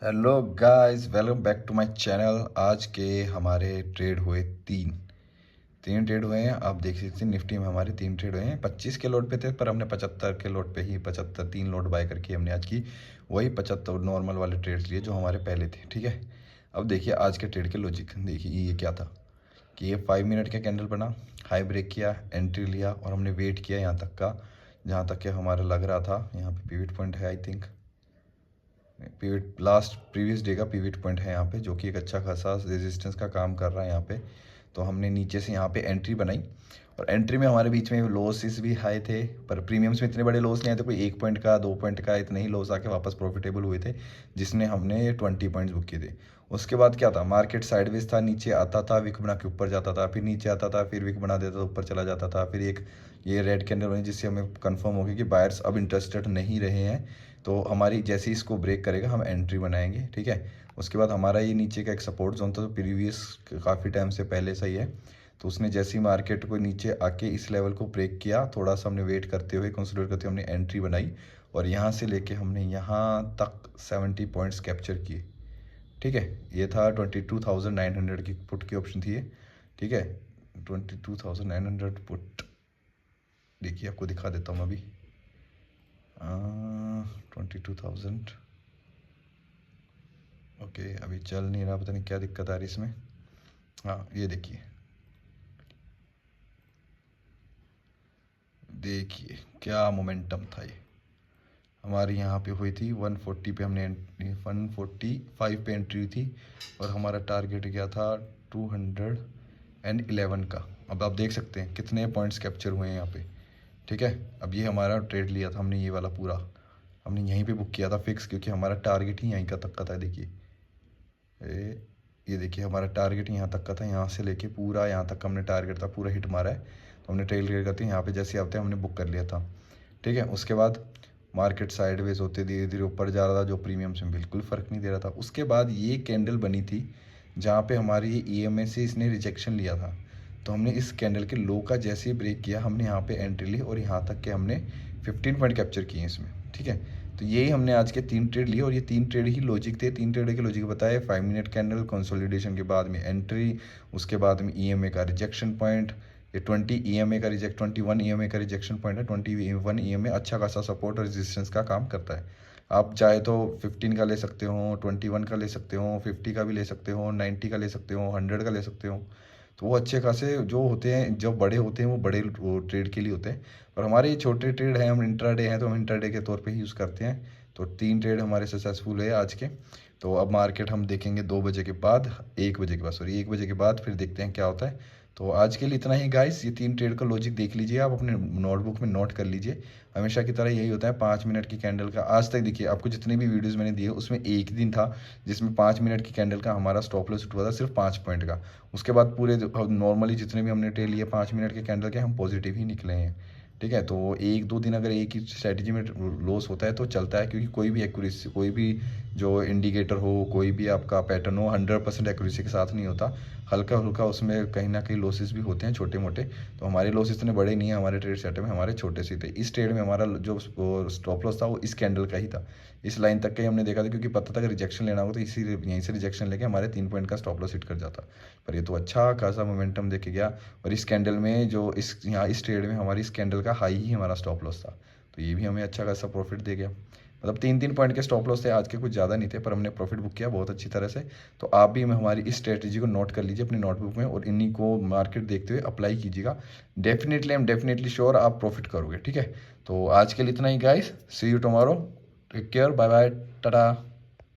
Hello guys, welcome back to my channel. आज के हमारे ट्रेड हुए तीन तीन ट्रेड हुए हैं। आप देख सकते हैं निफ्टी में हमारे तीन ट्रेड हुए हैं। 25 के लोड पे थे पर हमने 75 के लोड पे ही 75 तीन लोड बाय करके हमने आज की वही 75 नॉर्मल वाले ट्रेड्स लिए जो हमारे पहले थे। ठीक है, अब देखिए आज के ट्रेड के लॉजिक। देखिए ये क्या था कि ये 5 मिनट का कैंडल बना, हाई ब्रेक किया, एंट्री लिया और हमने वेट किया यहाँ तक का, जहाँ तक कि हमारा लग रहा था यहाँ पे पिवट पॉइंट है। I think pivot last previous day का पिवट पॉइंट है यहाँ पे, जो कि एक अच्छा खासा रेजिस्टेंस का काम कर रहा है यहाँ पे। तो हमने नीचे से यहाँ पे एंट्री बनाई और एंट्री में हमारे बीच में लॉसेस भी हाई थे, पर प्रीमियम्स में इतने बड़े लॉस नहीं आए थे। कोई 1 पॉइंट का 2 पॉइंट का इतने ही लॉस आके वापस प्रॉफिटेबल हुए थे, जिसने हमने 20 पॉइंट्स बुक किए थे। उसके बाद क्या था, मार्केट साइडवेज था, नीचे आता था, विक बना के ऊपर जाता था, फिर नीचे आता था, फिर विक बना देता था, ऊपर चला जाता था। फिर एक ये रेड कैंडल बनी जिससे हमें कंफर्म हो गया कि बायर्स अब इंटरेस्टेड नहीं रहे हैं। तो हमारी जैसे ही इसको ब्रेक करेगा हम एंट्री बनाएंगे। ठीक है, उसके बाद हमारा ये नीचे का एक सपोर्ट जोन था, तो प्रीवियस काफ़ी टाइम से पहले से ही है। तो उसने जैसे ही मार्केट को नीचे आके इस लेवल को ब्रेक किया, थोड़ा सा हमने वेट करते हुए कंसिडर करते हुए हमने एंट्री बनाई और यहाँ से लेके हमने यहाँ तक 70 पॉइंट्स कैप्चर किए। ठीक है, ये था 22,900 की पुट की ऑप्शन थी ये। ठीक है, 22,900 पुट। देखिए आपको दिखा देता हूँ अभी। 22,000। ओके, अभी चल नहीं रहा, पता नहीं क्या दिक्कत आ रही इसमें। हाँ ये देखिए, देखिए क्या मोमेंटम था ये। हमारी यहाँ पे हुई थी 140 पे, हमने 145 पे एंट्री हुई थी और हमारा टारगेट क्या था 211 का। अब आप देख सकते हैं कितने पॉइंट्स कैप्चर हुए हैं यहाँ पे। ठीक है, अब ये हमारा ट्रेड लिया था हमने, ये वाला पूरा हमने यहीं पे बुक किया था फिक्स, क्योंकि हमारा टारगेट ही यहीं का तक का था। देखिए ये देखिए हमारा टारगेट यहाँ तक का था, यहाँ से लेके पूरा यहाँ तक का हमने टारगेट था, पूरा हिट मारा है। तो हमने ट्रेल क्लियर करते हैं यहाँ पे जैसे आते हैं हमने बुक कर लिया था। ठीक है, उसके बाद मार्केट साइडवेज होते धीरे धीरे ऊपर जा रहा था, जो प्रीमियम से बिल्कुल फ़र्क नहीं दे रहा था। उसके बाद ये कैंडल बनी थी जहाँ पे हमारी EMA से इसने रिजेक्शन लिया था। तो हमने इस कैंडल के लो का जैसे ही ब्रेक किया, हमने यहाँ पे एंट्री ली और यहाँ तक के हमने 15 पॉइंट कैप्चर किए इसमें। ठीक है, तो यही हमने आज के तीन ट्रेड लिए और ये तीन ट्रेड ही लॉजिक थे। तीन ट्रेड के लॉजिक बताए, 5 मिनट कैंडल, कंसोलिडेशन के बाद में एंट्री, उसके बाद में EMA का रिजेक्शन पॉइंट। ये 21 EMA का रिजेक्शन पॉइंट है। 21 EMA अच्छा खासा सपोर्ट और रेजिस्टेंस का काम करता है। आप चाहे तो 15 का ले सकते हो, 21 का ले सकते हो, 50 का भी ले सकते हो, 90 का ले सकते हो, 100 का ले सकते हो। तो वो अच्छे खासे जो होते हैं, जो बड़े होते हैं वो बड़े वो ट्रेड के लिए होते हैं। और हमारे ये छोटे ट्रेड हैं, हम इंट्राडे हैं तो हम इंट्राडे के तौर पे ही यूज़ करते हैं। तो तीन ट्रेड हमारे सक्सेसफुल है आज के। तो अब मार्केट हम देखेंगे 2 बजे के बाद, 1 बजे के बाद, सॉरी 1 बजे के बाद, फिर देखते हैं क्या होता है। तो आज के लिए इतना ही गाइस। ये तीन ट्रेड का लॉजिक देख लीजिए, आप अपने नोटबुक में नोट कर लीजिए। हमेशा की तरह यही होता है, 5 मिनट की कैंडल का। आज तक देखिए आपको जितने भी वीडियोस मैंने दिए उसमें एक दिन था जिसमें 5 मिनट की कैंडल का हमारा स्टॉप लॉस हुआ था सिर्फ 5 पॉइंट का। उसके बाद पूरे नॉर्मली जितने भी हमने ट्रेड लिए 5 मिनट के कैंडल के, हम पॉजिटिव ही निकले हैं। ठीक है, तो 1-2 दिन अगर एक ही स्ट्रैटेजी में लॉस होता है तो चलता है, क्योंकि कोई भी एक्यूरेसी, कोई भी जो इंडिकेटर हो, कोई भी आपका पैटर्न हो, 100% एक्यूरेसी के साथ नहीं होता। हल्का हल्का उसमें कहीं ना कहीं लॉसेस भी होते हैं छोटे मोटे। तो हमारे लॉसेस इतने बड़े नहीं है, हमारे ट्रेड सेटअप में हमारे छोटे से थे। इस ट्रेड में हमारा जो स्टॉप लॉस था वो इस कैंडल का ही था, इस लाइन तक का ही हमने देखा था, क्योंकि पता था कि रिजेक्शन लेना होगा तो इसी यहीं से रिजेक्शन लेके हमारे 3 पॉइंट का स्टॉप लॉस हिट कर जाता। पर ये तो अच्छा खासा मोमेंटम देके गया। और इस कैंडल में जो इस यहाँ इस ट्रेड में हमारी इस कैंडल का हाई ही हमारा स्टॉप लॉस था, तो ये भी हमें अच्छा खासा प्रॉफिट दे गया। मतलब 3-3 पॉइंट के स्टॉप लॉस थे आज के, कुछ ज़्यादा नहीं थे, पर हमने प्रॉफिट बुक किया बहुत अच्छी तरह से। तो आप भी हमारी इस स्ट्रेटजी को नोट कर लीजिए अपने नोटबुक में और इन्हीं को मार्केट देखते हुए अप्लाई कीजिएगा। Definitely I am definitely sure आप प्रॉफिट करोगे। ठीक है, तो आज के लिए इतना ही guys, see you tomorrow, take care, bye bye, Tata.